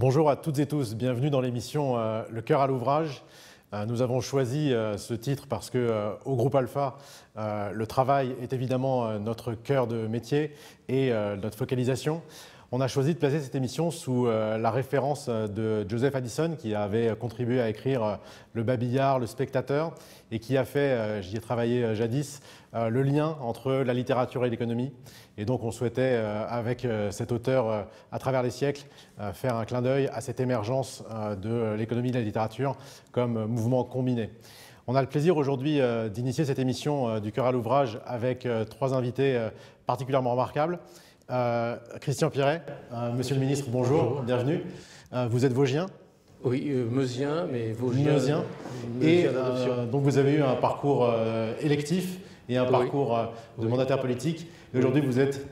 Bonjour à toutes et tous, bienvenue dans l'émission Le cœur à l'ouvrage. Nous avons choisi ce titre parce que au groupe Alpha, le travail est évidemment notre cœur de métier et notre focalisation. On a choisi de placer cette émission sous la référence de Joseph Addison qui avait contribué à écrire Le Babillard, Le Spectateur et qui a fait, j'y ai travaillé jadis, le lien entre la littérature et l'économie. Et donc on souhaitait, avec cet auteur à travers les siècles, faire un clin d'œil à cette émergence de l'économie et de la littérature comme mouvement combiné. On a le plaisir aujourd'hui d'initier cette émission du cœur à l'ouvrage avec trois invités particulièrement remarquables. Christian Piret, Monsieur le Ministre, bonjour, bienvenue. Vous êtes Vosgien? Oui, Meusien, mais Vosgien. Meusien. Et donc vous avez eu un parcours électif et un parcours de mandataire politique. Et aujourd'hui, vous êtes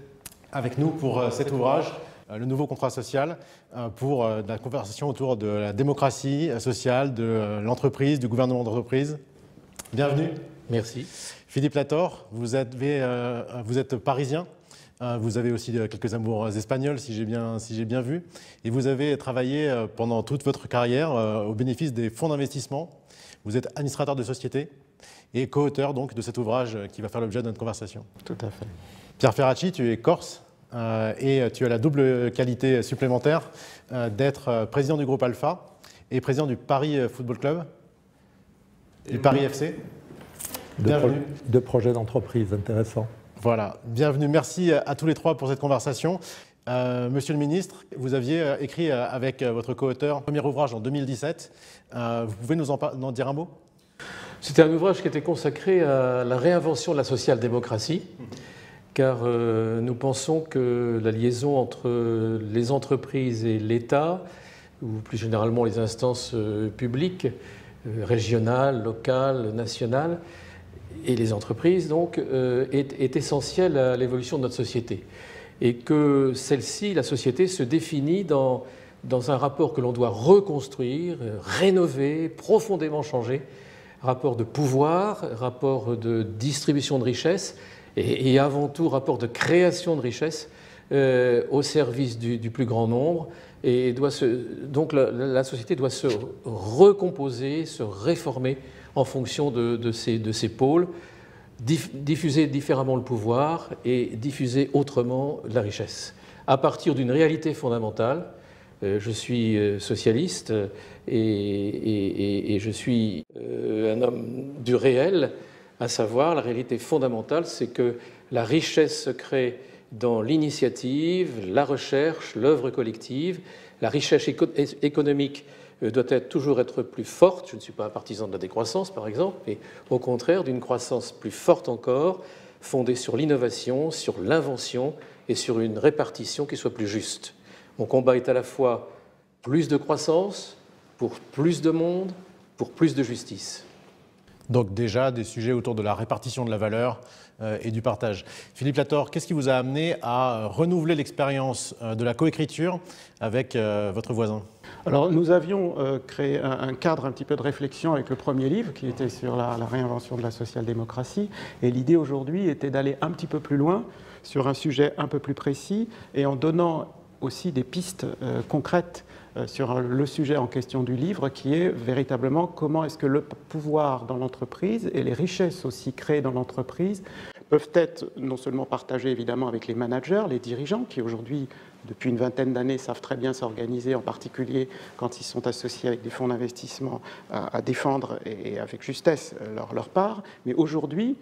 avec nous pour cet ouvrage, le nouveau contrat social, pour la conversation autour de la démocratie sociale, de l'entreprise, du gouvernement d'entreprise. Bienvenue. Merci. Philippe Lator, vous êtes parisien. Vous avez aussi quelques amours espagnols, si j'ai bien vu. Et vous avez travaillé pendant toute votre carrière au bénéfice des fonds d'investissement. Vous êtes administrateur de société et co-auteur donc de cet ouvrage qui va faire l'objet de notre conversation. Tout à fait. Pierre Ferracci, tu es corse et tu as la double qualité supplémentaire d'être président du groupe Alpha et président du Paris Football Club et Paris FC. Bienvenue. Deux projets d'entreprise intéressants. Voilà, bienvenue. Merci à tous les trois pour cette conversation. Monsieur le ministre, vous aviez écrit avec votre co-auteur un premier ouvrage en 2017. Vous pouvez nous en dire un mot? C'était un ouvrage qui était consacré à la réinvention de la social-démocratie, car nous pensons que la liaison entre les entreprises et l'État, ou plus généralement les instances publiques, régionales, locales, nationales, et les entreprises, donc, est essentielle à l'évolution de notre société. Et que celle-ci, la société, se définit dans un rapport que l'on doit reconstruire, rénover, profondément changer, rapport de pouvoir, rapport de distribution de richesse, et avant tout rapport de création de richesse au service du plus grand nombre. Et donc la société doit se recomposer, se réformer en fonction de ces pôles, diffuser différemment le pouvoir et diffuser autrement la richesse. À partir d'une réalité fondamentale, je suis socialiste et je suis un homme du réel, à savoir la réalité fondamentale, c'est que la richesse se crée dans l'initiative, la recherche, l'œuvre collective. La richesse économique doit toujours être plus forte. Je ne suis pas un partisan de la décroissance, par exemple, mais au contraire d'une croissance plus forte encore, fondée sur l'innovation, sur l'invention et sur une répartition qui soit plus juste. Mon combat est à la fois plus de croissance, pour plus de monde, pour plus de justice. Donc déjà des sujets autour de la répartition de la valeur et du partage. Philippe Lator, qu'est-ce qui vous a amené à renouveler l'expérience de la coécriture avec votre voisin? Alors nous avions créé un cadre un petit peu de réflexion avec le premier livre qui était sur la réinvention de la social-démocratie, et l'idée aujourd'hui était d'aller un petit peu plus loin sur un sujet un peu plus précis et en donnant aussi des pistes concrètes sur le sujet en question du livre, qui est véritablement comment est-ce que le pouvoir dans l'entreprise et les richesses aussi créées dans l'entreprise peuvent être non seulement partagées évidemment avec les managers, les dirigeants, qui aujourd'hui, depuis une vingtaine d'années, savent très bien s'organiser, en particulier quand ils sont associés avec des fonds d'investissement à défendre et avec justesse leur part, mais aujourd'hui,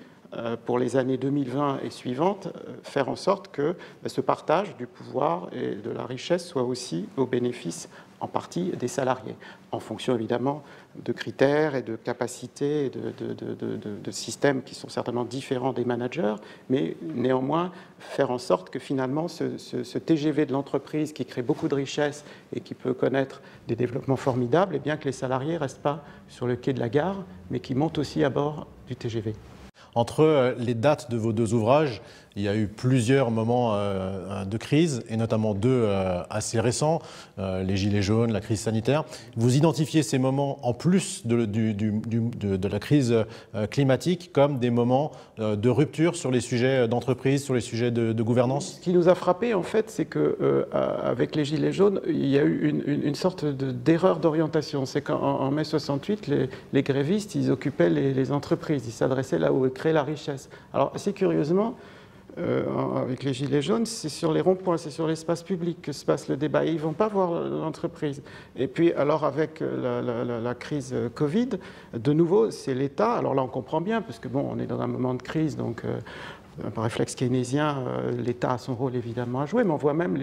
pour les années 2020 et suivantes, faire en sorte que ce partage du pouvoir et de la richesse soit aussi au bénéfice en partie des salariés, en fonction évidemment de critères et de capacités, et de systèmes qui sont certainement différents des managers, mais néanmoins faire en sorte que finalement ce TGV de l'entreprise qui crée beaucoup de richesses et qui peut connaître des développements formidables, et bien que les salariés ne restent pas sur le quai de la gare, mais qui montent aussi à bord du TGV. Entre les dates de vos deux ouvrages, Il y a eu plusieurs moments de crise, et notamment deux assez récents, les Gilets jaunes, la crise sanitaire. Vous identifiez ces moments, en plus de la crise climatique, comme des moments de rupture sur les sujets d'entreprise, sur les sujets de gouvernance? Ce qui nous a frappé, en fait, c'est qu'avec les Gilets jaunes, il y a eu une sorte d'erreur d'orientation. C'est qu'en mai 68, les grévistes, ils occupaient les entreprises, ils s'adressaient là où est créée la richesse. Alors, assez curieusement, avec les Gilets jaunes, c'est sur les ronds-points, c'est sur l'espace public que se passe le débat. Et ils ne vont pas voir l'entreprise. Et puis, alors, avec la crise Covid, de nouveau, c'est l'État. Alors là, on comprend bien, parce que bon, on est dans un moment de crise, donc par réflexe keynésien, l'État a son rôle évidemment à jouer, mais on voit même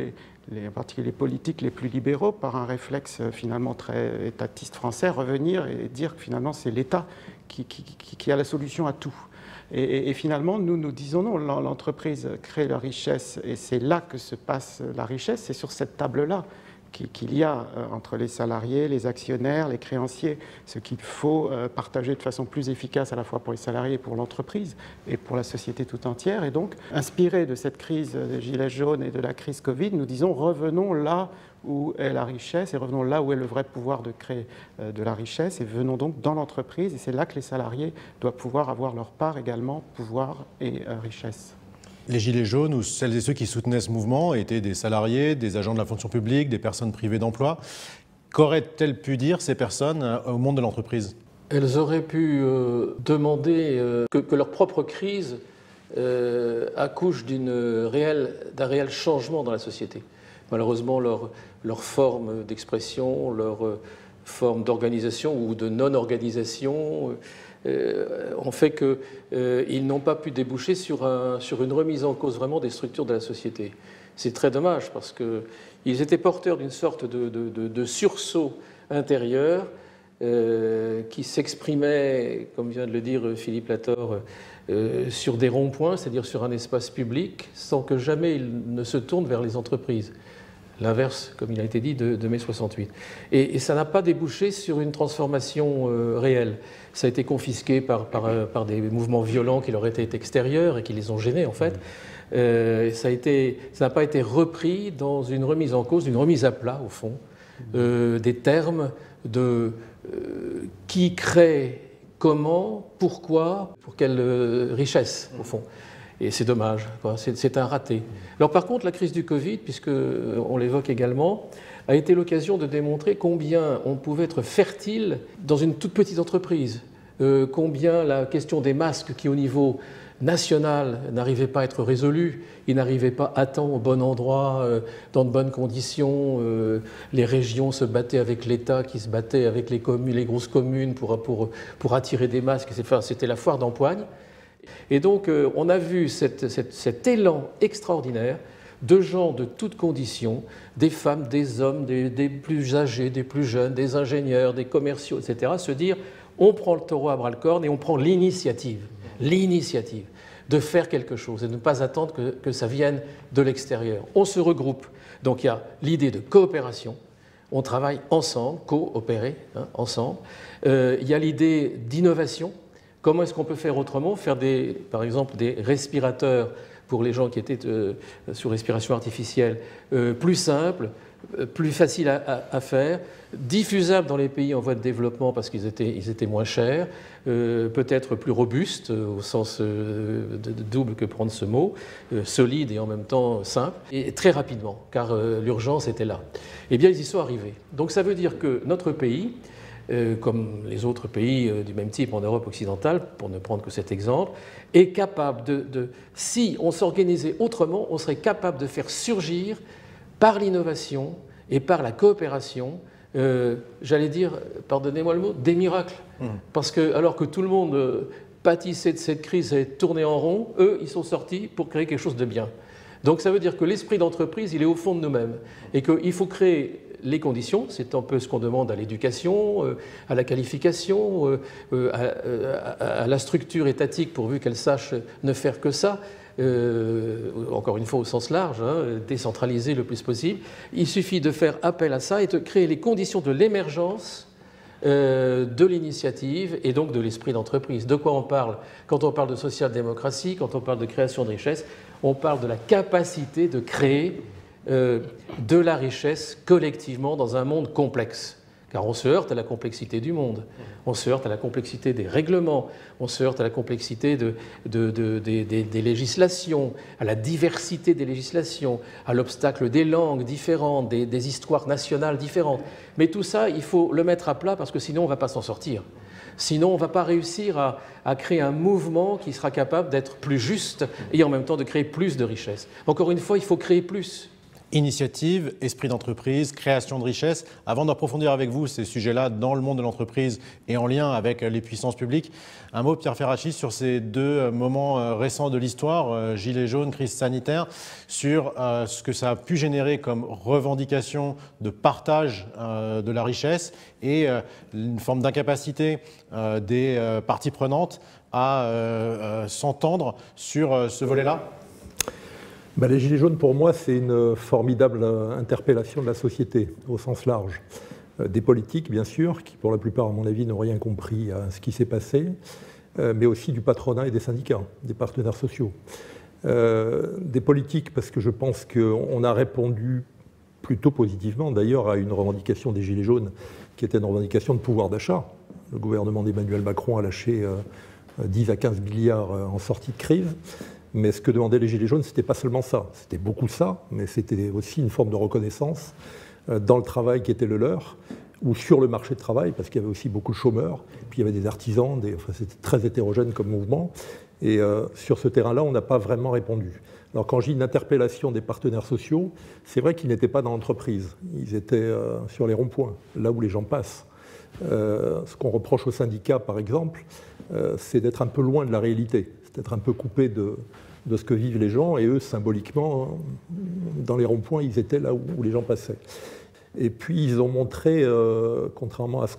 en particulier les politiques les plus libéraux, par un réflexe finalement très étatiste français, revenir et dire que finalement c'est l'État qui a la solution à tout. Et finalement, nous disons non, l'entreprise crée la richesse et c'est là que se passe la richesse, c'est sur cette table-là qu'il y a entre les salariés, les actionnaires, les créanciers, ce qu'il faut partager de façon plus efficace à la fois pour les salariés et pour l'entreprise et pour la société tout entière. Et donc, inspiré de cette crise des Gilets jaunes et de la crise Covid, nous disons revenons là où est la richesse et revenons là où est le vrai pouvoir de créer de la richesse et venons donc dans l'entreprise et c'est là que les salariés doivent pouvoir avoir leur part également, pouvoir et richesse. Les Gilets jaunes ou celles et ceux qui soutenaient ce mouvement étaient des salariés, des agents de la fonction publique, des personnes privées d'emploi. Qu'auraient-elles pu dire ces personnes au monde de l'entreprise? Elles auraient pu demander que leur propre crise accouche d'un réel changement dans la société. Malheureusement, leur forme d'expression, leur forme d'organisation ou de non-organisation ont fait qu'ils n'ont pas pu déboucher sur une remise en cause vraiment des structures de la société. C'est très dommage parce qu'ils étaient porteurs d'une sorte de sursaut intérieur qui s'exprimait, comme vient de le dire Philippe Lator, sur des ronds-points, c'est-à-dire sur un espace public, sans que jamais ils ne se tournent vers les entreprises. L'inverse, comme il a été dit, de mai 68. Et ça n'a pas débouché sur une transformation réelle. Ça a été confisqué par des mouvements violents qui leur étaient extérieurs et qui les ont gênés, en fait. Ça n'a pas été repris dans une remise en cause, une remise à plat, au fond, des termes de qui crée, comment, pourquoi, pour quelle richesse, au fond. Et c'est dommage, c'est un raté. Alors par contre, la crise du Covid, puisqu'on l'évoque également, a été l'occasion de démontrer combien on pouvait être fertile dans une toute petite entreprise, combien la question des masques qui au niveau national n'arrivait pas à être résolue, ils n'arrivaient pas à temps au bon endroit, dans de bonnes conditions, les régions se battaient avec l'État qui se battait avec les communes, les grosses communes pour attirer des masques, c'était la foire d'empoigne. Et donc, on a vu cet élan extraordinaire de gens de toutes conditions, des femmes, des hommes, des plus âgés, des plus jeunes, des ingénieurs, des commerciaux, etc., se dire on prend le taureau à bras-le-corne et on prend l'initiative de faire quelque chose et de ne pas attendre que ça vienne de l'extérieur. On se regroupe. Donc, il y a l'idée de coopération. On travaille ensemble, coopérer ensemble. Il y a l'idée d'innovation. Comment est-ce qu'on peut faire autrement? Faire par exemple des respirateurs pour les gens qui étaient sous respiration artificielle plus simples, plus faciles à faire, diffusables dans les pays en voie de développement parce qu'ils étaient moins chers, peut-être plus robustes au sens double que prendre ce mot, solides et en même temps simples, et très rapidement, car l'urgence était là. Eh bien, ils y sont arrivés. Donc ça veut dire que notre pays, comme les autres pays du même type en Europe occidentale, pour ne prendre que cet exemple, est capable si on s'organisait autrement, on serait capable de faire surgir par l'innovation et par la coopération, j'allais dire, pardonnez-moi le mot, des miracles. Parce que alors que tout le monde pâtissait de cette crise et tournait en rond, eux, ils sont sortis pour créer quelque chose de bien. Donc ça veut dire que l'esprit d'entreprise, il est au fond de nous-mêmes et qu'il faut créer les conditions, c'est un peu ce qu'on demande à l'éducation, à la qualification, à la structure étatique pourvu qu'elle sache ne faire que ça, encore une fois au sens large, décentraliser le plus possible. Il suffit de faire appel à ça et de créer les conditions de l'émergence de l'initiative et donc de l'esprit d'entreprise. De quoi on parle quand on parle de social-démocratie, quand on parle de création de richesse? on parle de la capacité de créer de la richesse collectivement dans un monde complexe. Car on se heurte à la complexité du monde, on se heurte à la complexité des règlements, on se heurte à la complexité des législations, à la diversité des législations, à l'obstacle des langues différentes, des histoires nationales différentes. Mais tout ça, il faut le mettre à plat parce que sinon on ne va pas s'en sortir. Sinon, on ne va pas réussir à créer un mouvement qui sera capable d'être plus juste et en même temps de créer plus de richesse. Encore une fois, il faut créer plus. Initiative, esprit d'entreprise, création de richesse. Avant d'approfondir avec vous ces sujets-là dans le monde de l'entreprise et en lien avec les puissances publiques, un mot, Pierre Ferracci, sur ces deux moments récents de l'histoire, Gilets jaunes, crise sanitaire, sur ce que ça a pu générer comme revendication de partage de la richesse et une forme d'incapacité des parties prenantes à s'entendre sur ce volet-là. Les Gilets jaunes, pour moi, c'est une formidable interpellation de la société, au sens large. Des politiques, bien sûr, qui, pour la plupart, à mon avis, n'ont rien compris à ce qui s'est passé, mais aussi du patronat et des syndicats, des partenaires sociaux. Des politiques, parce que je pense qu'on a répondu plutôt positivement, d'ailleurs, à une revendication des Gilets jaunes, qui était une revendication de pouvoir d'achat. Le gouvernement d'Emmanuel Macron a lâché 10 à 15 milliards en sortie de crise. Mais ce que demandaient les Gilets jaunes, ce n'était pas seulement ça. C'était beaucoup ça, mais c'était aussi une forme de reconnaissance dans le travail qui était le leur, ou sur le marché de travail, parce qu'il y avait aussi beaucoup de chômeurs, puis il y avait des artisans, c'était très hétérogène comme mouvement. Et sur ce terrain-là, on n'a pas vraiment répondu. Alors quand j'ai une interpellation des partenaires sociaux, c'est vrai qu'ils n'étaient pas dans l'entreprise. Ils étaient sur les ronds-points, là où les gens passent. Ce qu'on reproche aux syndicats, par exemple, c'est d'être un peu loin de la réalité, c'est d'être un peu coupé de ce que vivent les gens, et eux, symboliquement, dans les ronds-points, ils étaient là où les gens passaient. Et puis, ils ont montré, contrairement à ce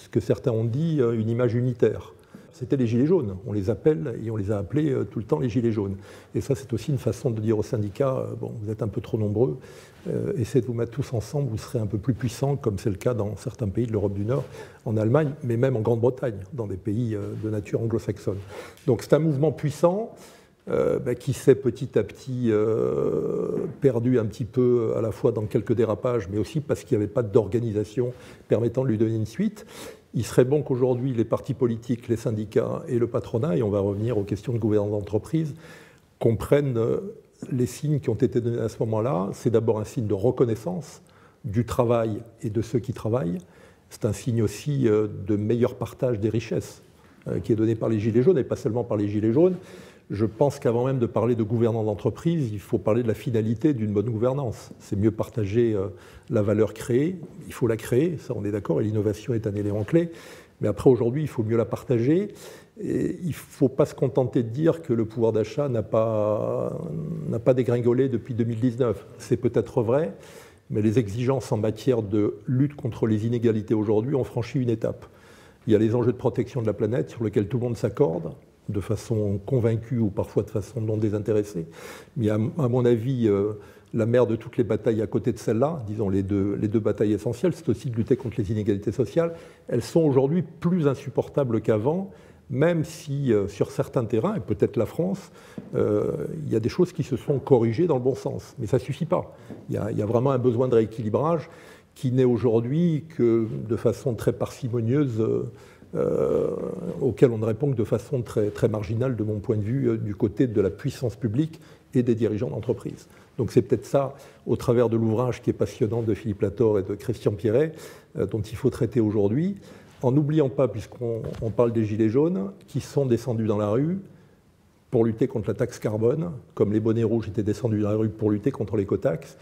que certains ont dit, une image unitaire. C'était les Gilets jaunes, on les appelle, et on les a appelés tout le temps les Gilets jaunes. Et ça, c'est aussi une façon de dire aux syndicats, bon, vous êtes un peu trop nombreux, essayez de vous mettre tous ensemble, vous serez un peu plus puissants, comme c'est le cas dans certains pays de l'Europe du Nord, en Allemagne, mais même en Grande-Bretagne, dans des pays de nature anglo-saxonne. Donc c'est un mouvement puissant, qui s'est petit à petit perdu un petit peu à la fois dans quelques dérapages, mais aussi parce qu'il n'y avait pas d'organisation permettant de lui donner une suite. Il serait bon qu'aujourd'hui les partis politiques, les syndicats et le patronat, et on va revenir aux questions de gouvernance d'entreprise, comprennent les signes qui ont été donnés à ce moment-là. C'est d'abord un signe de reconnaissance du travail et de ceux qui travaillent. C'est un signe aussi de meilleur partage des richesses qui est donné par les Gilets jaunes, et pas seulement par les Gilets jaunes. Je pense qu'avant même de parler de gouvernance d'entreprise, il faut parler de la finalité d'une bonne gouvernance. C'est mieux partager la valeur créée, il faut la créer, ça on est d'accord, et l'innovation est un élément clé. Mais après, aujourd'hui, il faut mieux la partager. Et il ne faut pas se contenter de dire que le pouvoir d'achat n'a pas dégringolé depuis 2019. C'est peut-être vrai, mais les exigences en matière de lutte contre les inégalités aujourd'hui ont franchi une étape. Il y a les enjeux de protection de la planète sur lesquels tout le monde s'accorde, de façon convaincue ou parfois de façon non désintéressée. Mais à mon avis, la mère de toutes les batailles à côté de celle-là, disons les deux batailles essentielles, c'est aussi de lutter contre les inégalités sociales. Elles sont aujourd'hui plus insupportables qu'avant, même si sur certains terrains, et peut-être la France, il y a des choses qui se sont corrigées dans le bon sens. Mais ça ne suffit pas. Il y a vraiment un besoin de rééquilibrage qui n'est aujourd'hui que de façon très parcimonieuse, auquel on ne répond que de façon très, très marginale, de mon point de vue, du côté de la puissance publique et des dirigeants d'entreprise. Donc c'est peut-être ça, au travers de l'ouvrage qui est passionnant de Philippe Latorre et de Christian Pierret, dont il faut traiter aujourd'hui, en n'oubliant pas, puisqu'on parle des Gilets jaunes, qui sont descendus dans la rue pour lutter contre la taxe carbone, comme les bonnets rouges étaient descendus dans la rue pour lutter contre l'écotaxe.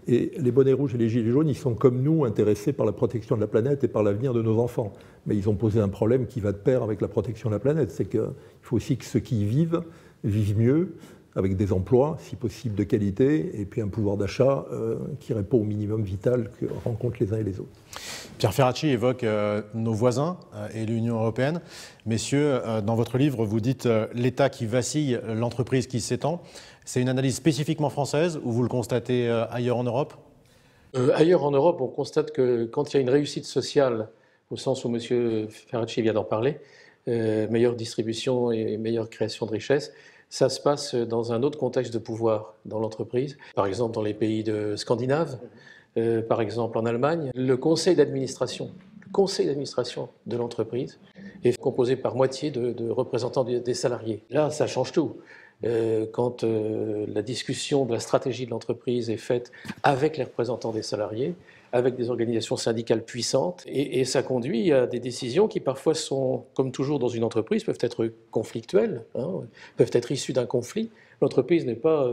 Et les bonnets rouges et les gilets jaunes, ils sont comme nous intéressés par la protection de la planète et par l'avenir de nos enfants. Mais ils ont posé un problème qui va de pair avec la protection de la planète. C'est qu'il faut aussi que ceux qui y vivent mieux, avec des emplois, si possible de qualité, et puis un pouvoir d'achat qui répond au minimum vital que rencontrent les uns et les autres. Pierre Ferracci évoque nos voisins et l'Union européenne. Messieurs, dans votre livre, vous dites l'État qui vacille, l'entreprise qui s'étend. C'est une analyse spécifiquement française ou vous le constatez ailleurs en Europe ? Ailleurs en Europe, on constate que quand il y a une réussite sociale, au sens où M. Ferracci vient d'en parler, meilleure distribution et meilleure création de richesse, ça se passe dans un autre contexte de pouvoir dans l'entreprise. Par exemple, dans les pays scandinaves, par exemple en Allemagne, le conseil d'administration de l'entreprise est composé par moitié de représentants des salariés. Là, ça change tout. Quand la discussion de la stratégie de l'entreprise est faite avec les représentants des salariés, avec des organisations syndicales puissantes, et ça conduit à des décisions qui parfois sont, comme toujours dans une entreprise, peuvent être conflictuelles, hein, peuvent être issues d'un conflit. L'entreprise n'est pas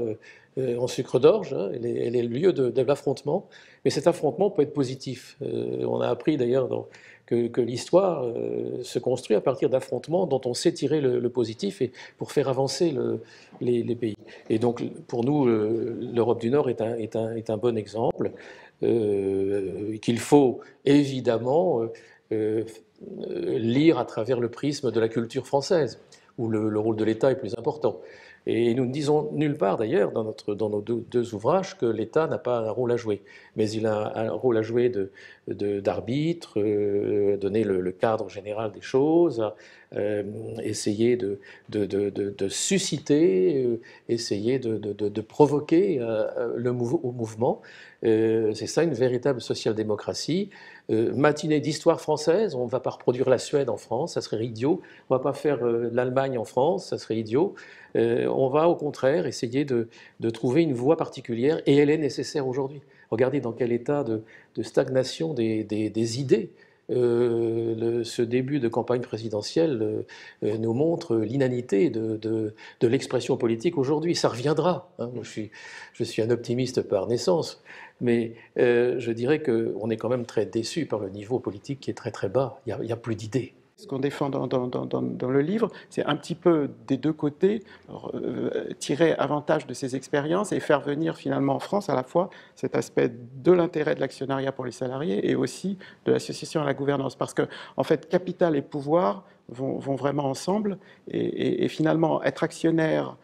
en sucre d'orge, hein, elle est le lieu de l'affrontement, mais cet affrontement peut être positif. On a appris d'ailleurs que l'histoire se construit à partir d'affrontements dont on sait tirer le positif et pour faire avancer les pays. Et donc pour nous, l'Europe du Nord est un bon exemple qu'il faut évidemment lire à travers le prisme de la culture française, où le rôle de l'État est plus important. Et nous ne disons nulle part d'ailleurs dans nos deux ouvrages que l'État n'a pas un rôle à jouer, mais il a un rôle à jouer d'arbitre, donner le cadre général des choses, essayer de susciter, essayer de provoquer au mouvement. C'est ça une véritable social-démocratie. Matinée d'histoire française, on ne va pas reproduire la Suède en France, ça serait idiot. On ne va pas faire l'Allemagne en France, ça serait idiot. On va au contraire essayer de trouver une voie particulière, et elle est nécessaire aujourd'hui. Regardez dans quel état de stagnation des idées ce début de campagne présidentielle nous montre l'inanité de l'expression politique aujourd'hui. Ça reviendra. Hein. Je suis un optimiste par naissance, mais je dirais qu'on est quand même très déçu par le niveau politique qui est très très bas. Il n'y a plus d'idées. Ce qu'on défend dans le livre, c'est un petit peu des deux côtés, tirer avantage de ces expériences et faire venir finalement en France à la fois cet aspect de l'intérêt de l'actionnariat pour les salariés et aussi de l'association à la gouvernance. Parce que, en fait, capital et pouvoir vont vraiment ensemble et finalement être actionnaire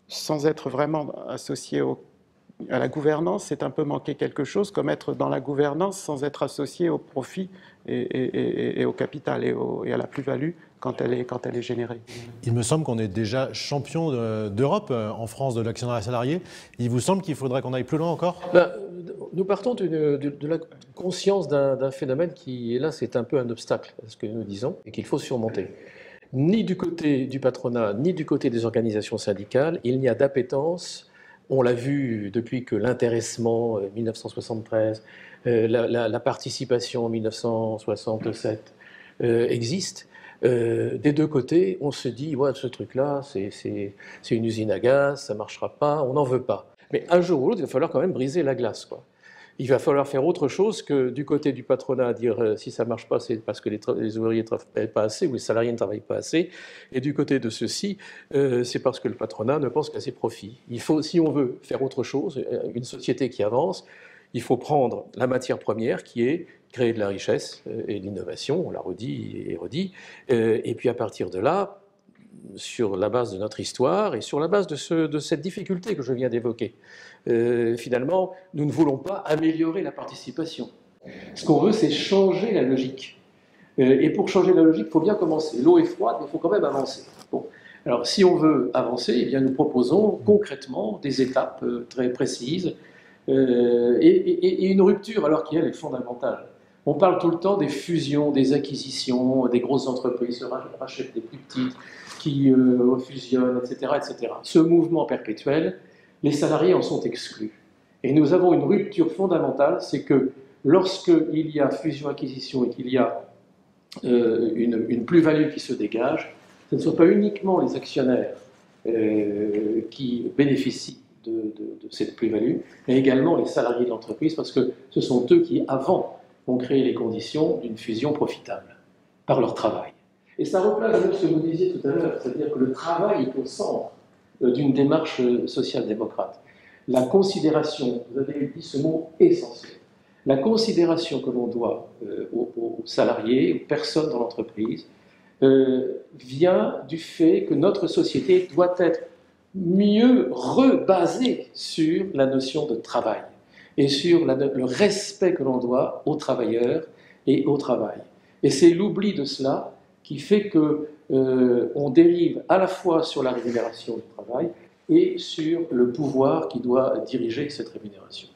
sans être vraiment associé à la gouvernance, c'est un peu manquer quelque chose, comme être dans la gouvernance sans être associé au profit et au capital et à la plus-value quand elle est générée. Il me semble qu'on est déjà champion d'Europe en France de l'actionnariat salarié. Il vous semble qu'il faudrait qu'on aille plus loin encore ? Nous partons de la conscience d'un phénomène qui, hélas, c'est un peu un obstacle à ce que nous disons et qu'il faut surmonter. Ni du côté du patronat, ni du côté des organisations syndicales, il n'y a d'appétence. On l'a vu depuis que l'intéressement 1973, la participation en 1967 existe. Des deux côtés, on se dit ouais, ce truc-là, c'est une usine à gaz, ça ne marchera pas, on n'en veut pas. Mais un jour ou l'autre, il va falloir quand même briser la glace, quoi. Il va falloir faire autre chose que du côté du patronat dire si ça ne marche pas, c'est parce que les ouvriers ne travaillent pas assez ou les salariés ne travaillent pas assez. Et du côté de ceux-ci, c'est parce que le patronat ne pense qu'à ses profits. Il faut, si on veut faire autre chose, une société qui avance, il faut prendre la matière première qui est créer de la richesse et de l'innovation, on l'a redit et redit, et puis à partir de là, sur la base de notre histoire et sur la base de cette difficulté que je viens d'évoquer. Finalement, nous ne voulons pas améliorer la participation. Ce qu'on veut, c'est changer la logique. Et pour changer la logique, il faut bien commencer. L'eau est froide, mais il faut quand même avancer. Bon. Alors, si on veut avancer, eh bien, nous proposons concrètement des étapes très précises et une rupture, alors qu'elle est fondamentale. On parle tout le temps des fusions, des acquisitions, des grosses entreprises se rachètent des plus petites, qui fusionnent, etc., etc. Ce mouvement perpétuel, les salariés en sont exclus. Et nous avons une rupture fondamentale, c'est que lorsqu'il y a fusion-acquisition et qu'il y a une plus-value qui se dégage, ce ne sont pas uniquement les actionnaires qui bénéficient de cette plus-value, mais également les salariés de l'entreprise, parce que ce sont eux qui, avant, ont créé les conditions d'une fusion profitable par leur travail. Et ça replace ce que vous disiez tout à l'heure, c'est-à-dire que le travail est au centre d'une démarche social-démocrate. La considération, vous avez dit ce mot essentiel, la considération que l'on doit aux salariés, aux personnes dans l'entreprise, vient du fait que notre société doit être mieux rebasée sur la notion de travail et sur le respect que l'on doit aux travailleurs et au travail. Et c'est l'oubli de cela qui fait qu'on dérive à la fois sur la rémunération du travail et sur le pouvoir qui doit diriger cette rémunération.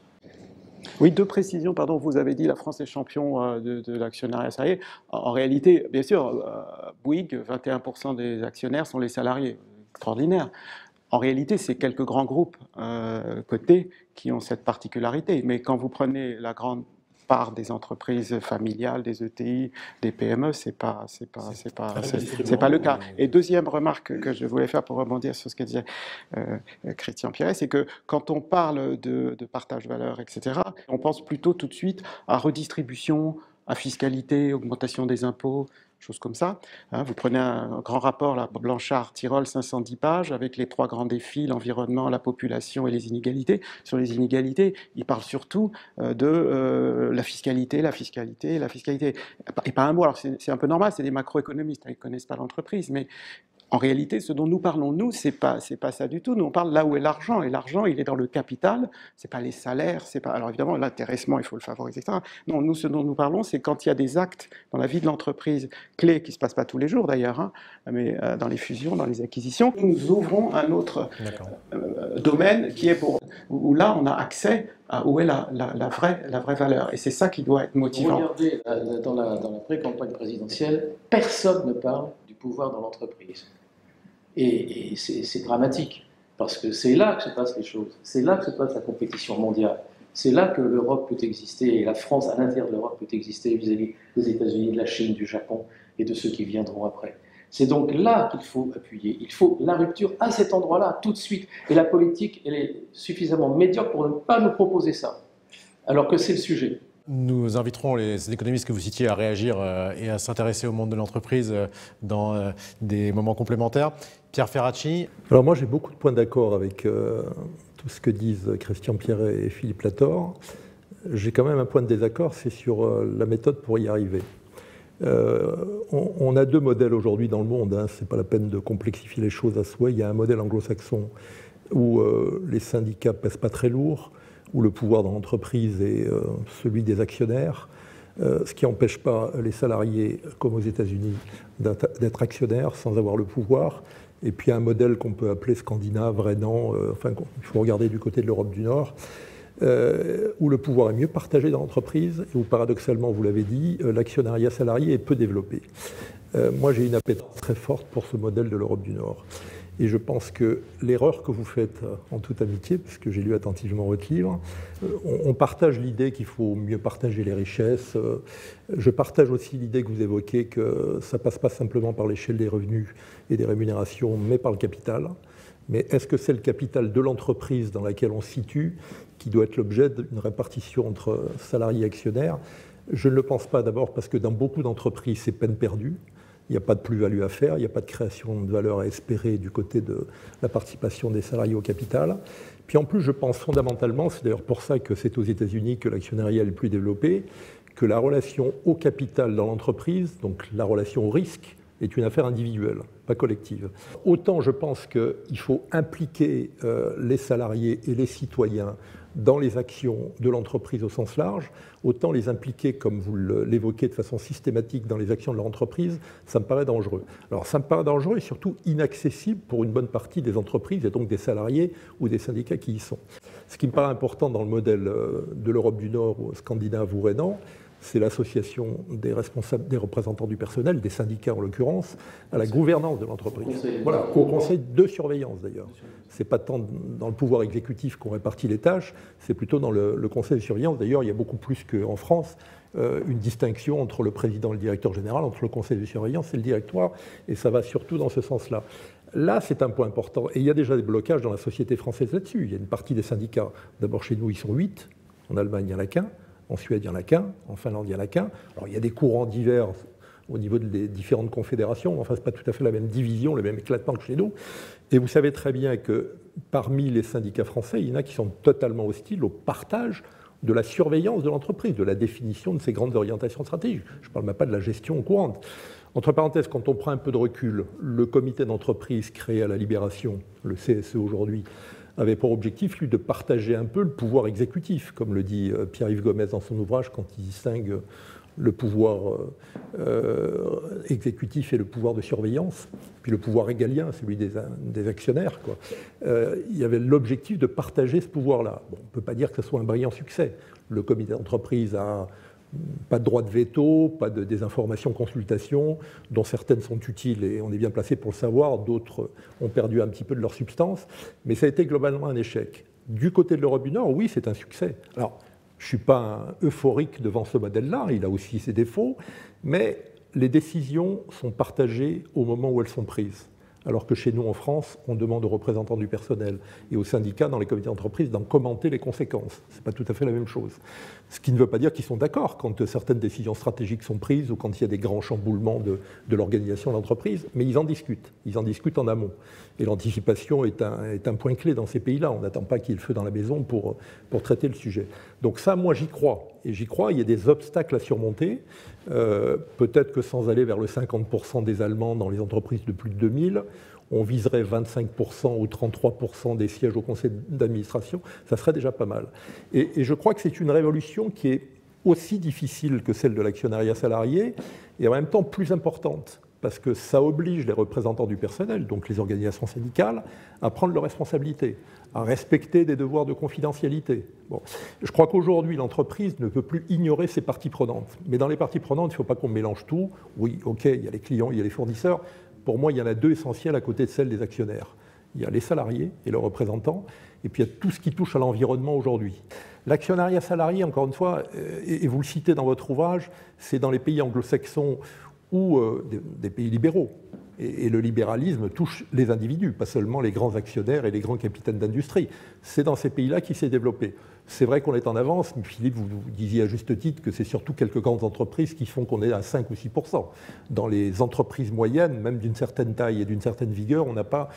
Oui, deux précisions, pardon. Vous avez dit la France est champion de l'actionnariat salarié. En réalité, bien sûr, Bouygues, 21% des actionnaires sont les salariés. Extraordinaire. En réalité, c'est quelques grands groupes cotés qui ont cette particularité. Mais quand vous prenez la grande part des entreprises familiales, des ETI, des PME, c'est pas le cas. Et deuxième remarque que je voulais faire pour rebondir sur ce que disait Christian Pierret, c'est que quand on parle de partage de valeur, etc., on pense plutôt tout de suite à redistribution, à fiscalité, augmentation des impôts, choses comme ça. Vous prenez un grand rapport, là, Blanchard-Tirole, 510 pages, avec les 3 grands défis, l'environnement, la population et les inégalités. Sur les inégalités, il parle surtout de la fiscalité. Et pas un mot, alors c'est un peu normal, c'est des macroéconomistes, ils ne connaissent pas l'entreprise, mais en réalité, ce dont nous parlons, nous, c'est pas ça du tout. Nous, on parle là où est l'argent, et l'argent, il est dans le capital, c'est pas les salaires, c'est pas... Alors évidemment, l'intéressement, il faut le favoriser, etc. Non, nous, ce dont nous parlons, c'est quand il y a des actes dans la vie de l'entreprise, clés, qui ne se passent pas tous les jours d'ailleurs, mais dans les fusions, dans les acquisitions, nous ouvrons un autre domaine qui est où là, on a accès à où est la vraie valeur. Et c'est ça qui doit être motivant. Regardez, dans la pré-campagne présidentielle, personne ne parle du pouvoir dans l'entreprise. Et c'est dramatique, parce que c'est là que se passent les choses, c'est là que se passe la compétition mondiale, c'est là que l'Europe peut exister, et la France à l'intérieur de l'Europe peut exister vis-à-vis des États-Unis, de la Chine, du Japon et de ceux qui viendront après. C'est donc là qu'il faut appuyer, il faut la rupture à cet endroit-là, tout de suite. Et la politique, elle est suffisamment médiocre pour ne pas nous proposer ça, alors que c'est le sujet. Nous inviterons les économistes que vous citiez à réagir et à s'intéresser au monde de l'entreprise dans des moments complémentaires. Pierre Ferracci. Alors moi j'ai beaucoup de points d'accord avec tout ce que disent Christian Pierret et Philippe Latorre. J'ai quand même un point de désaccord, c'est sur la méthode pour y arriver. On a 2 modèles aujourd'hui dans le monde, hein, c'est pas la peine de complexifier les choses à souhait. Il y a un modèle anglo-saxon où les syndicats pèsent pas très lourd, où le pouvoir dans l'entreprise est celui des actionnaires, ce qui n'empêche pas les salariés, comme aux États-Unis, d'être actionnaires sans avoir le pouvoir. Et puis un modèle qu'on peut appeler scandinave, rhénan, il faut regarder du côté de l'Europe du Nord, où le pouvoir est mieux partagé dans l'entreprise et où paradoxalement, vous l'avez dit, l'actionnariat salarié est peu développé. Moi, j'ai une appétence très forte pour ce modèle de l'Europe du Nord. Et je pense que l'erreur que vous faites, en toute amitié, parce que j'ai lu attentivement votre livre, on partage l'idée qu'il faut mieux partager les richesses. Je partage aussi l'idée que vous évoquez que ça ne passe pas simplement par l'échelle des revenus et des rémunérations, mais par le capital. Mais est-ce que c'est le capital de l'entreprise dans laquelle on se situe qui doit être l'objet d'une répartition entre salariés et actionnaires? Je ne le pense pas, d'abord parce que dans beaucoup d'entreprises, c'est peine perdue. Il n'y a pas de plus-value à faire, il n'y a pas de création de valeur à espérer du côté de la participation des salariés au capital. Puis en plus, je pense fondamentalement, c'est d'ailleurs pour ça que c'est aux États-Unis que l'actionnariat est le plus développé, que la relation au capital dans l'entreprise, donc la relation au risque, est une affaire individuelle, pas collective. Autant je pense qu'il faut impliquer les salariés et les citoyens dans les actions de l'entreprise au sens large, autant les impliquer, comme vous l'évoquez, de façon systématique dans les actions de leur entreprise, ça me paraît dangereux. Alors ça me paraît dangereux et surtout inaccessible pour une bonne partie des entreprises et donc des salariés ou des syndicats qui y sont. Ce qui me paraît important dans le modèle de l'Europe du Nord, scandinave ou rhénan, c'est l'association des responsables, des représentants du personnel, des syndicats en l'occurrence, à la gouvernance de l'entreprise. Voilà, au conseil de surveillance d'ailleurs. Ce n'est pas tant dans le pouvoir exécutif qu'on répartit les tâches, c'est plutôt dans le conseil de surveillance. D'ailleurs, il y a beaucoup plus qu'en France une distinction entre le président et le directeur général, entre le conseil de surveillance et le directoire, et ça va surtout dans ce sens-là. Là, c'est un point important. Et il y a déjà des blocages dans la société française là-dessus. Il y a une partie des syndicats, d'abord chez nous, ils sont 8, en Allemagne, il n'y en a qu'un. En Suède, il n'y en a qu'un. En Finlande, il n'y en a qu'un. Alors, il y a des courants divers au niveau des différentes confédérations. Enfin, ce n'est pas tout à fait la même division, le même éclatement que chez nous. Et vous savez très bien que parmi les syndicats français, il y en a qui sont totalement hostiles au partage de la surveillance de l'entreprise, de la définition de ses grandes orientations stratégiques. Je ne parle même pas de la gestion courante. Entre parenthèses, quand on prend un peu de recul, le comité d'entreprise créé à la Libération, le CSE aujourd'hui, avait pour objectif, lui, de partager un peu le pouvoir exécutif, comme le dit Pierre-Yves Gomez dans son ouvrage, quand il distingue le pouvoir exécutif et le pouvoir de surveillance, puis le pouvoir régalien, celui des actionnaires, quoi. Il y avait l'objectif de partager ce pouvoir-là. Bon, on ne peut pas dire que ce soit un brillant succès. Le comité d'entreprise a pas de droit de veto, pas de désinformation, consultation, dont certaines sont utiles et on est bien placé pour le savoir, d'autres ont perdu un petit peu de leur substance, mais ça a été globalement un échec. Du côté de l'Europe du Nord, oui, c'est un succès. Alors, je ne suis pas euphorique devant ce modèle-là, il a aussi ses défauts, mais les décisions sont partagées au moment où elles sont prises. Alors que chez nous, en France, on demande aux représentants du personnel et aux syndicats dans les comités d'entreprise d'en commenter les conséquences. Ce n'est pas tout à fait la même chose. Ce qui ne veut pas dire qu'ils sont d'accord quand certaines décisions stratégiques sont prises ou quand il y a des grands chamboulements de l'organisation de l'entreprise, mais ils en discutent en amont. Et l'anticipation est un point clé dans ces pays-là. On n'attend pas qu'il y ait le feu dans la maison pour traiter le sujet. Donc ça, moi, j'y crois. Et j'y crois, il y a des obstacles à surmonter. Peut-être que sans aller vers le 50% des Allemands dans les entreprises de plus de 2000, on viserait 25% ou 33% des sièges au conseil d'administration, ça serait déjà pas mal. Et je crois que c'est une révolution qui est aussi difficile que celle de l'actionnariat salarié et en même temps plus importante, parce que ça oblige les représentants du personnel, donc les organisations syndicales, à prendre leurs responsabilités, à respecter des devoirs de confidentialité. Bon. Je crois qu'aujourd'hui, l'entreprise ne peut plus ignorer ses parties prenantes. Mais dans les parties prenantes, il ne faut pas qu'on mélange tout. Oui, ok, il y a les clients, il y a les fournisseurs. Pour moi, il y en a deux essentiels à côté de celle des actionnaires. Il y a les salariés et leurs représentants, et puis il y a tout ce qui touche à l'environnement aujourd'hui. L'actionnariat salarié, encore une fois, et vous le citez dans votre ouvrage, c'est dans les pays anglo-saxons ou des pays libéraux. Et le libéralisme touche les individus, pas seulement les grands actionnaires et les grands capitaines d'industrie. C'est dans ces pays-là qu'il s'est développé. C'est vrai qu'on est en avance, mais Philippe, vous disiez à juste titre que c'est surtout quelques grandes entreprises qui font qu'on est à 5 ou 6%. Dans les entreprises moyennes, même d'une certaine taille et d'une certaine vigueur, on n'a pas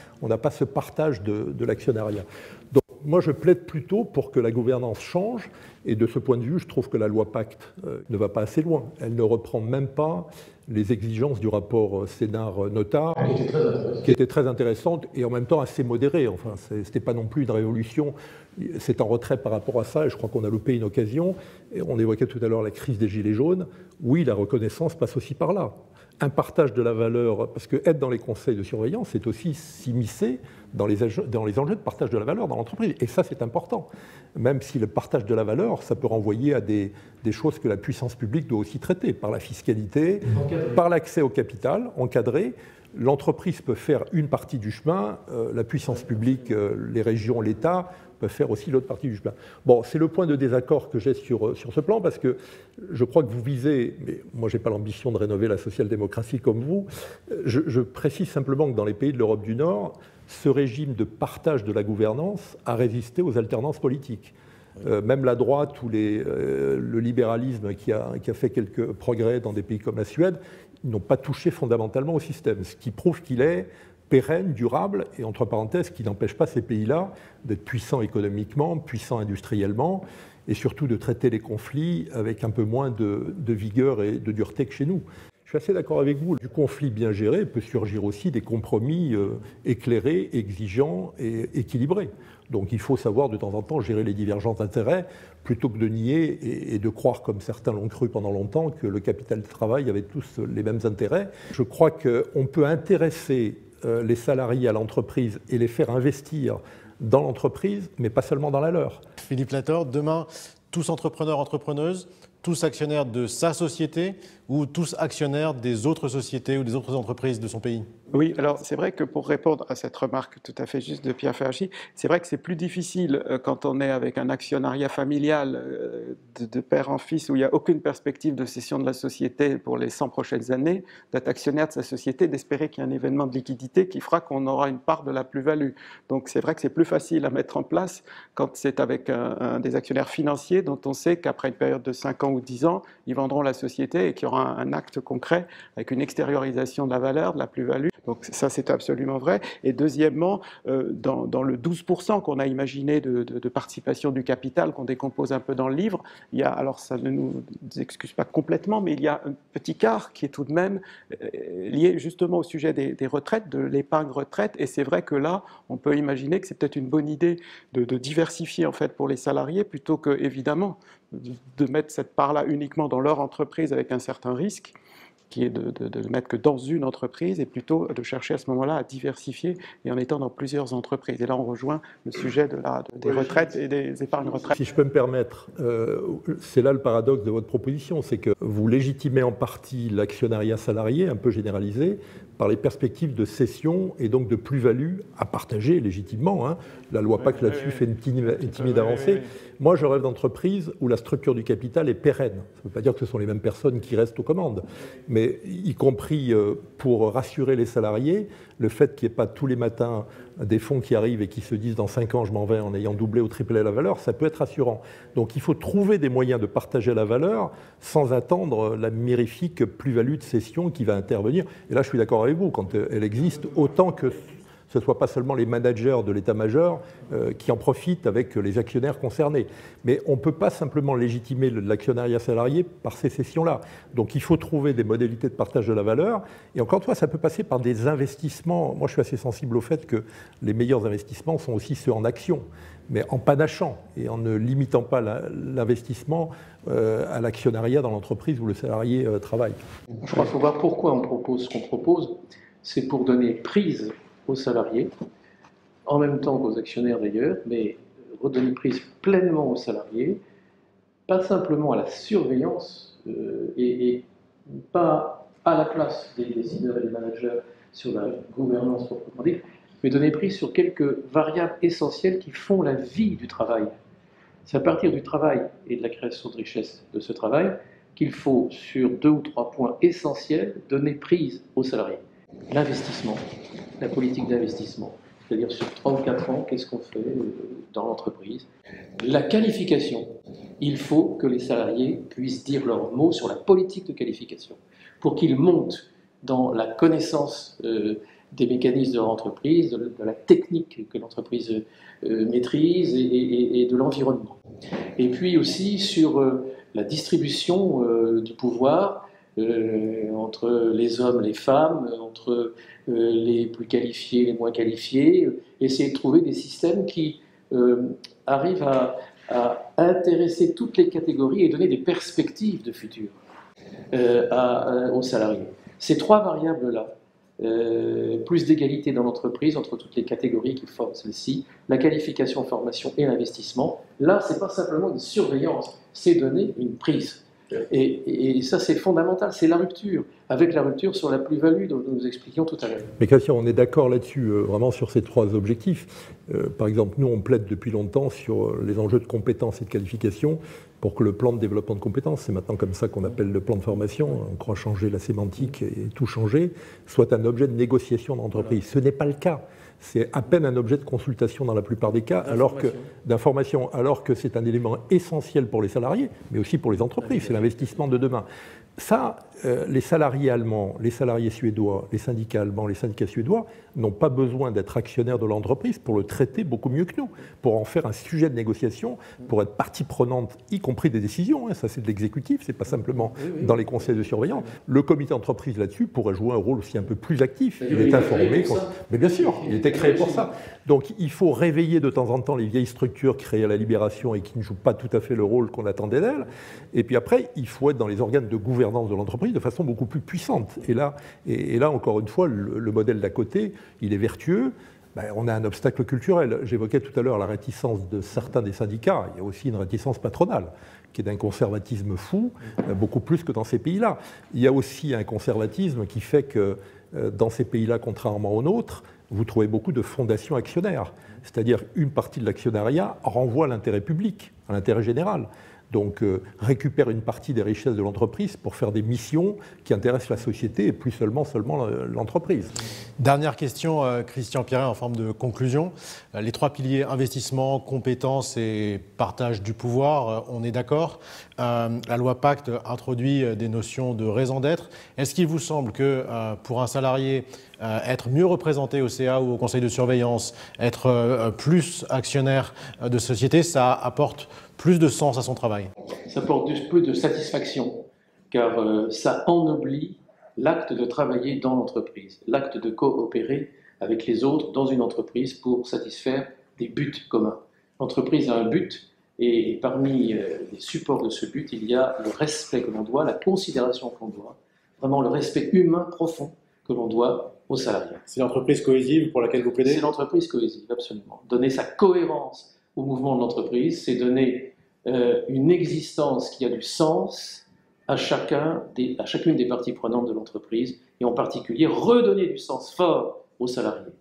ce partage de l'actionnariat. Donc moi, je plaide plutôt pour que la gouvernance change, et de ce point de vue, je trouve que la loi Pacte ne va pas assez loin. Elle ne reprend même pas les exigences du rapport Sénard-Nota, qui était très intéressante et en même temps assez modérée. Enfin, ce n'était pas non plus une révolution. C'est en retrait par rapport à ça, et je crois qu'on a loupé une occasion. Et on évoquait tout à l'heure la crise des Gilets jaunes. Oui, la reconnaissance passe aussi par là. Un partage de la valeur, parce que être dans les conseils de surveillance, c'est aussi s'immiscer dans les enjeux de partage de la valeur dans l'entreprise. Et ça, c'est important. Même si le partage de la valeur, ça peut renvoyer à des choses que la puissance publique doit aussi traiter, par la fiscalité, par l'accès au capital, encadré. L'entreprise peut faire une partie du chemin, la puissance publique, les régions, l'État peuvent faire aussi l'autre partie du chemin. Bon, c'est le point de désaccord que j'ai sur ce plan, parce que je crois que vous visez, mais moi je n'ai pas l'ambition de rénover la social-démocratie comme vous, je précise simplement que dans les pays de l'Europe du Nord, ce régime de partage de la gouvernance a résisté aux alternances politiques. Même la droite ou le libéralisme qui a fait quelques progrès dans des pays comme la Suède, n'ont pas touché fondamentalement au système, ce qui prouve qu'il est pérenne, durable, et entre parenthèses, qui n'empêche pas ces pays-là d'être puissants économiquement, puissants industriellement, et surtout de traiter les conflits avec un peu moins de vigueur et de dureté que chez nous. Je suis assez d'accord avec vous, du conflit bien géré peut surgir aussi des compromis éclairés, exigeants et équilibrés. Donc il faut savoir de temps en temps gérer les divergences d'intérêts plutôt que de nier et de croire, comme certains l'ont cru pendant longtemps, que le capital de travail avait tous les mêmes intérêts. Je crois qu'on peut intéresser les salariés à l'entreprise et les faire investir dans l'entreprise, mais pas seulement dans la leur. Philippe Latorre, demain, tous entrepreneurs, entrepreneuses, tous actionnaires de sa société ou tous actionnaires des autres sociétés ou des autres entreprises de son pays? Oui, alors c'est vrai que pour répondre à cette remarque tout à fait juste de Pierre Ferracci, c'est vrai que c'est plus difficile quand on est avec un actionnariat familial de père en fils où il n'y a aucune perspective de cession de la société pour les 100 prochaines années, d'être actionnaire de sa société, d'espérer qu'il y ait un événement de liquidité qui fera qu'on aura une part de la plus-value. Donc c'est vrai que c'est plus facile à mettre en place quand c'est avec des actionnaires financiers dont on sait qu'après une période de 5 ans ou 10 ans, ils vendront la société et qu'il y aura un acte concret avec une extériorisation de la valeur, de la plus-value. Donc ça, c'est absolument vrai. Et deuxièmement, dans le 12% qu'on a imaginé de participation du capital, qu'on décompose un peu dans le livre, il y a, alors ça ne nous excuse pas complètement, mais il y a un petit quart qui est tout de même lié justement au sujet des retraites, de l'épargne retraite. Et c'est vrai que là, on peut imaginer que c'est peut-être une bonne idée de diversifier en fait pour les salariés, plutôt que, évidemment, de mettre cette part-là uniquement dans leur entreprise avec un certain risque, qui est de mettre que dans une entreprise, et plutôt de chercher à ce moment-là à diversifier et en étant dans plusieurs entreprises. Et là, on rejoint le sujet des retraites et des épargnes retraites. Si je peux me permettre, c'est là le paradoxe de votre proposition, c'est que vous légitimez en partie l'actionnariat salarié, un peu généralisé, par les perspectives de cession et donc de plus-value à partager légitimement. Hein. La loi Pacte là-dessus fait une timide avancée. Moi, je rêve d'entreprise où la structure du capital est pérenne. Ça ne veut pas dire que ce sont les mêmes personnes qui restent aux commandes, mais y compris pour rassurer les salariés, le fait qu'il n'y ait pas tous les matins des fonds qui arrivent et qui se disent dans 5 ans je m'en vais en ayant doublé ou triplé la valeur, ça peut être rassurant. Donc il faut trouver des moyens de partager la valeur sans attendre la mirifique plus-value de cession qui va intervenir. Et là je suis d'accord avec vous, quand elle existe, autant que ce ne soit pas seulement les managers de l'état-major qui en profitent avec les actionnaires concernés. Mais on ne peut pas simplement légitimer l'actionnariat salarié par ces cessions-là. Donc il faut trouver des modalités de partage de la valeur. Et encore une fois, ça peut passer par des investissements. Moi, je suis assez sensible au fait que les meilleurs investissements sont aussi ceux en actions, mais en panachant et en ne limitant pas l'investissement à l'actionnariat dans l'entreprise où le salarié travaille. Je crois qu'il faut voir pourquoi on propose ce qu'on propose. C'est pour donner prise aux salariés, en même temps qu'aux actionnaires d'ailleurs, mais redonner prise pleinement aux salariés, pas simplement à la surveillance et pas à la place des décideurs et des managers sur la gouvernance proprement dite, mais donner prise sur quelques variables essentielles qui font la vie du travail. C'est à partir du travail et de la création de richesse de ce travail qu'il faut, sur 2 ou 3 points essentiels, donner prise aux salariés. L'investissement, la politique d'investissement, c'est-à-dire sur 3 ou 4 ans, qu'est-ce qu'on fait dans l'entreprise. La qualification, il faut que les salariés puissent dire leur mot sur la politique de qualification, pour qu'ils montent dans la connaissance des mécanismes de leur entreprise, de la technique que l'entreprise maîtrise et de l'environnement. Et puis aussi sur la distribution du pouvoir, entre les hommes, les femmes, entre les plus qualifiés, les moins qualifiés, essayer de trouver des systèmes qui arrivent à intéresser toutes les catégories et donner des perspectives de futur aux salariés. Ces 3 variables-là, plus d'égalité dans l'entreprise entre toutes les catégories qui forment celle-ci, la qualification, formation et l'investissement, là, ce n'est pas simplement une surveillance, c'est donner une prise. Et ça, c'est fondamental, c'est la rupture, avec la rupture sur la plus-value dont nous expliquions tout à l'heure. Mais Christian, on est d'accord là-dessus, vraiment sur ces 3 objectifs. Par exemple, nous, on plaide depuis longtemps sur les enjeux de compétences et de qualification pour que le plan de développement de compétences, c'est maintenant comme ça qu'on appelle le plan de formation, on croit changer la sémantique et tout changer, soit un objet de négociation d'entreprise. Ce n'est pas le cas. C'est à peine un objet de consultation dans la plupart des cas, d'information, alors que c'est un élément essentiel pour les salariés, mais aussi pour les entreprises, c'est l'investissement de demain. Ça, les salariés allemands, les salariés suédois, les syndicats allemands, les syndicats suédois n'ont pas besoin d'être actionnaires de l'entreprise pour le traiter beaucoup mieux que nous, pour en faire un sujet de négociation, pour être partie prenante, y compris des décisions. Hein, ça, c'est de l'exécutif, c'est pas simplement dans les conseils de surveillance. Le comité d'entreprise là-dessus pourrait jouer un rôle aussi un peu plus actif. Il est informé. Mais bien sûr, il était créé pour ça. Donc, il faut réveiller de temps en temps les vieilles structures créées à la Libération et qui ne jouent pas tout à fait le rôle qu'on attendait d'elles. Et puis après, il faut être dans les organes de gouvernance de l'entreprise de façon beaucoup plus puissante. Et là, encore une fois, le modèle d'à côté, il est vertueux. Ben, on a un obstacle culturel. J'évoquais tout à l'heure la réticence de certains des syndicats. Il y a aussi une réticence patronale, qui est d'un conservatisme fou, beaucoup plus que dans ces pays-là. Il y a aussi un conservatisme qui fait que dans ces pays-là, contrairement aux nôtres, vous trouvez beaucoup de fondations actionnaires. C'est-à-dire une partie de l'actionnariat renvoie à l'intérêt public, à l'intérêt général. Donc récupère une partie des richesses de l'entreprise pour faire des missions qui intéressent la société et plus seulement l'entreprise. Dernière question, Christian Pierret, en forme de conclusion. Les 3 piliers, investissement, compétences et partage du pouvoir, on est d'accord. La loi Pacte introduit des notions de raison d'être. Est-ce qu'il vous semble que pour un salarié, être mieux représenté au CA ou au conseil de surveillance, être plus actionnaire de société, ça apporte plus de sens à son travail? Ça apporte plus de satisfaction, car ça ennoblit l'acte de travailler dans l'entreprise, l'acte de coopérer avec les autres dans une entreprise pour satisfaire des buts communs. L'entreprise a un but, Et parmi les supports de ce but, il y a le respect que l'on doit, la considération qu'on doit, vraiment le respect humain profond que l'on doit aux salariés. C'est l'entreprise cohésive pour laquelle vous plaidez? C'est l'entreprise cohésive, absolument. Donner sa cohérence au mouvement de l'entreprise, c'est donner une existence qui a du sens à chacune des parties prenantes de l'entreprise, et en particulier redonner du sens fort aux salariés.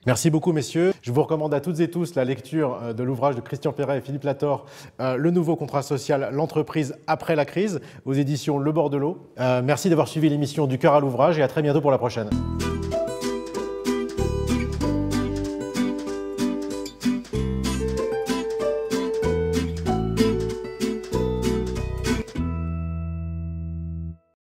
Merci beaucoup, messieurs. Je vous recommande à toutes et tous la lecture de l'ouvrage de Christian Perret et Philippe Lator, Le nouveau contrat social, l'entreprise après la crise, aux éditions Le Bord de l'eau. Merci d'avoir suivi l'émission Du cœur à l'ouvrage et à très bientôt pour la prochaine.